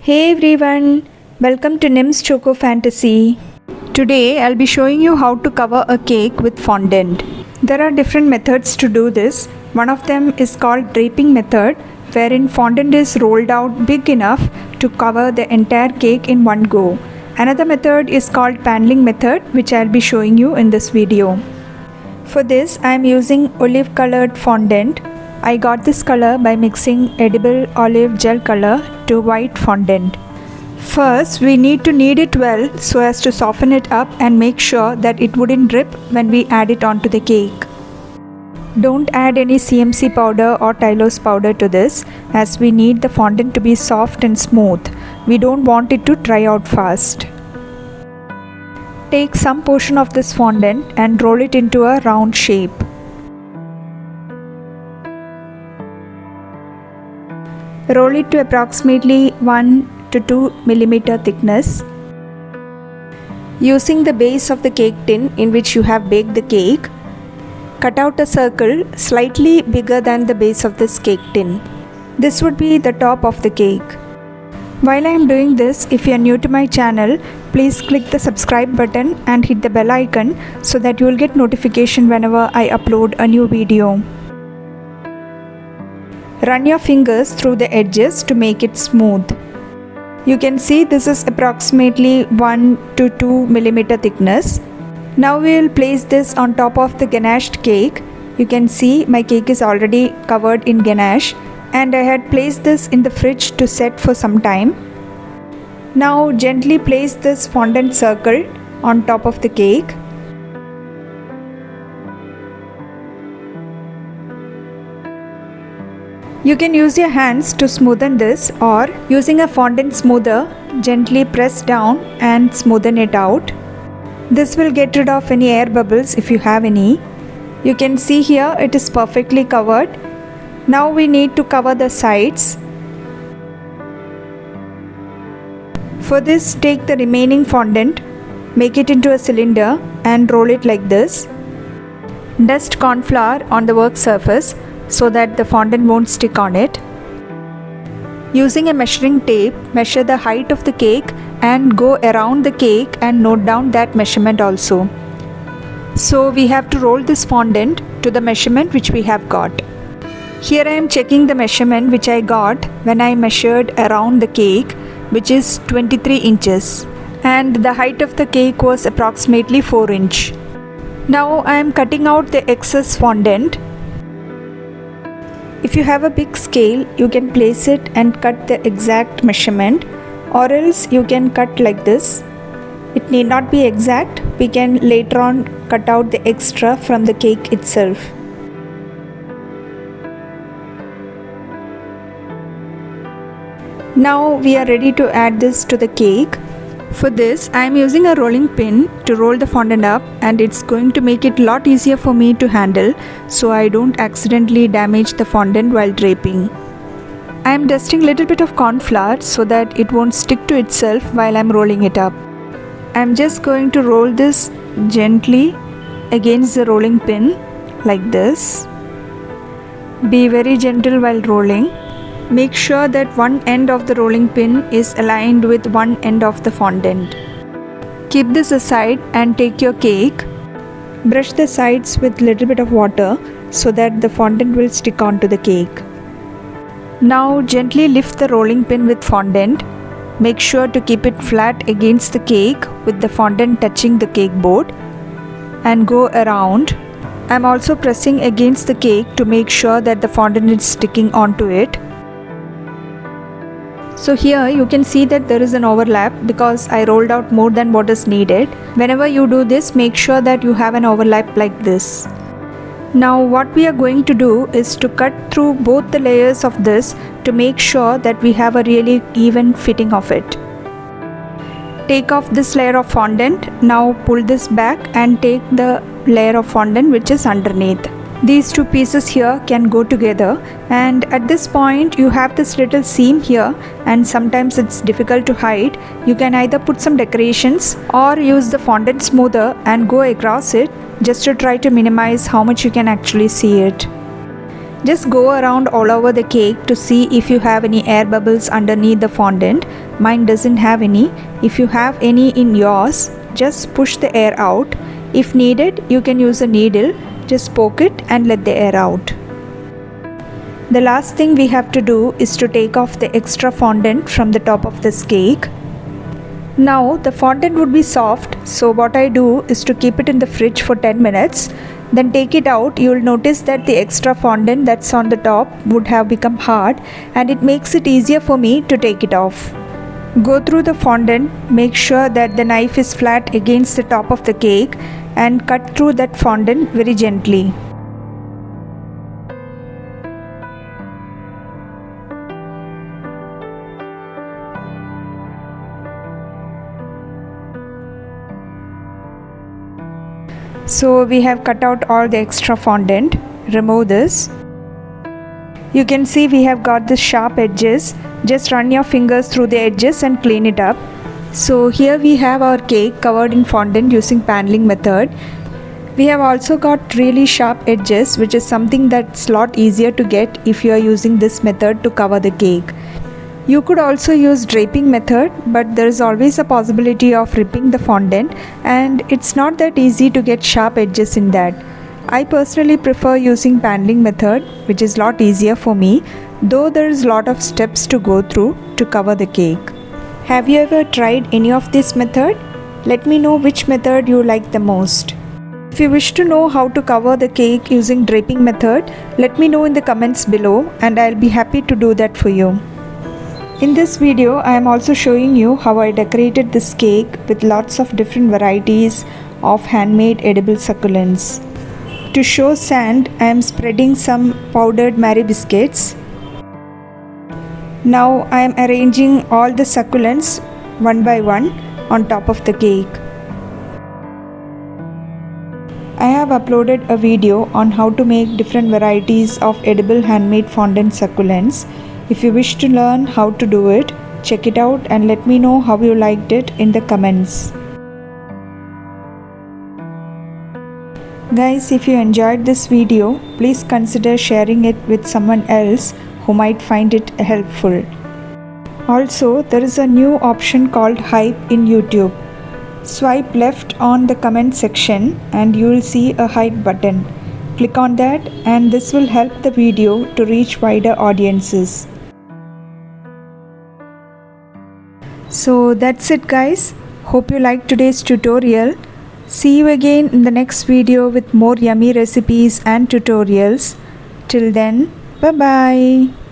Hey everyone, welcome to Nim's Choco Fantasy. Today I'll be showing you how to cover a cake with fondant. There are different methods to do this. One of them is called draping method, wherein fondant is rolled out big enough to cover the entire cake in one go. Another method is called paneling method, which I'll be showing you in this video. For this I am using olive colored fondant. I got this color by mixing edible olive gel color to white fondant. First, we need to knead it well so as to soften it up and make sure that it wouldn't drip when we add it onto the cake. Don't add any CMC powder or Tylose powder to this, as we need the fondant to be soft and smooth. We don't want it to dry out fast. Take some portion of this fondant and roll it into a round shape. Roll it to approximately 1 to 2 mm thickness. Using the base of the cake tin in which you have baked the cake, cut out a circle slightly bigger than the base of this cake tin. This would be the top of the cake. While I am doing this, if you are new to my channel, please click the subscribe button and hit the bell icon so that you will get notification whenever I upload a new video. Run your fingers through the edges to make it smooth. You can see this is approximately 1 to 2 mm thickness. Now we will place this on top of the ganached cake. You can see my cake is already covered in ganache, and I had placed this in the fridge to set for some time. Now gently place this fondant circle on top of the cake. You can use your hands to smoothen this, or using a fondant smoother, gently press down and smoothen it out. This will get rid of any air bubbles if you have any. You can see here it is perfectly covered. Now we need to cover the sides. For this, take the remaining fondant, make it into a cylinder and roll it like this. Dust corn flour on the work surface so that the fondant won't stick on it. Using a measuring tape, measure the height of the cake and go around the cake and note down that measurement also. So we have to roll this fondant to the measurement which we have got. Here I am checking the measurement which I got when I measured around the cake, which is 23 inches, and the height of the cake was approximately 4 inch. Now I am cutting out the excess fondant. If you have a big scale, you can place it and cut the exact measurement, or else you can cut like this. It need not be exact. We can later on cut out the extra from the cake itself. Now we are ready to add this to the cake. For this, I am using a rolling pin to roll the fondant up, and it's going to make it a lot easier for me to handle so I don't accidentally damage the fondant while draping. I am dusting a little bit of corn flour so that it won't stick to itself while I am rolling it up. I am just going to roll this gently against the rolling pin like this. Be very gentle while rolling. Make sure that one end of the rolling pin is aligned with one end of the fondant. Keep this aside and take your cake. Brush the sides with little bit of water so that the fondant will stick onto the cake. Now gently lift the rolling pin with fondant. Make sure to keep it flat against the cake with the fondant touching the cake board, and go around. I am also pressing against the cake to make sure that the fondant is sticking onto it. So here you can see that there is an overlap because I rolled out more than what is needed. Whenever you do this, make sure that you have an overlap like this. Now what we are going to do is to cut through both the layers of this to make sure that we have a really even fitting of it. Take off this layer of fondant. Now pull this back and take the layer of fondant which is underneath. These two pieces here can go together, and at this point you have this little seam here, and sometimes it's difficult to hide. You can either put some decorations or use the fondant smoother and go across it just to try to minimize how much you can actually see it. Just go around all over the cake to see if you have any air bubbles underneath the fondant. Mine doesn't have any. If you have any in yours, just push the air out. If needed, you can use a needle. Just poke it and let the air out. The last thing we have to do is to take off the extra fondant from the top of this cake. Now the fondant would be soft, so what I do is to keep it in the fridge for 10 minutes. Then take it out. You will notice that the extra fondant that's on the top would have become hard, and it makes it easier for me to take it off. Go through the fondant, make sure that the knife is flat against the top of the cake, and cut through that fondant very gently. So we have cut out all the extra fondant. Remove this. You can see we have got the sharp edges. Just run your fingers through the edges and clean it up. So here we have our cake covered in fondant using paneling method. We have also got really sharp edges, which is something that's a lot easier to get if you are using this method to cover the cake. You could also use draping method, but there is always a possibility of ripping the fondant, and it's not that easy to get sharp edges in that. I personally prefer using paneling method, which is a lot easier for me, though there is a lot of steps to go through to cover the cake. Have you ever tried any of this method? Let me know which method you like the most. If you wish to know how to cover the cake using draping method, let me know in the comments below, and I'll be happy to do that for you. In this video, I am also showing you how I decorated this cake with lots of different varieties of handmade edible succulents. To show sand, I am spreading some powdered Mary biscuits. Now I am arranging all the succulents one by one on top of the cake. I have uploaded a video on how to make different varieties of edible handmade fondant succulents. If you wish to learn how to do it, check it out and let me know how you liked it in the comments. Guys, if you enjoyed this video, please consider sharing it with someone else who might find it helpful. Also, there is a new option called Hype in YouTube. Swipe left on the comment section and you will see a Hype button. Click on that and this will help the video to reach wider audiences. So that's it guys. Hope you liked today's tutorial. See you again in the next video with more yummy recipes and tutorials. Till then, bye bye.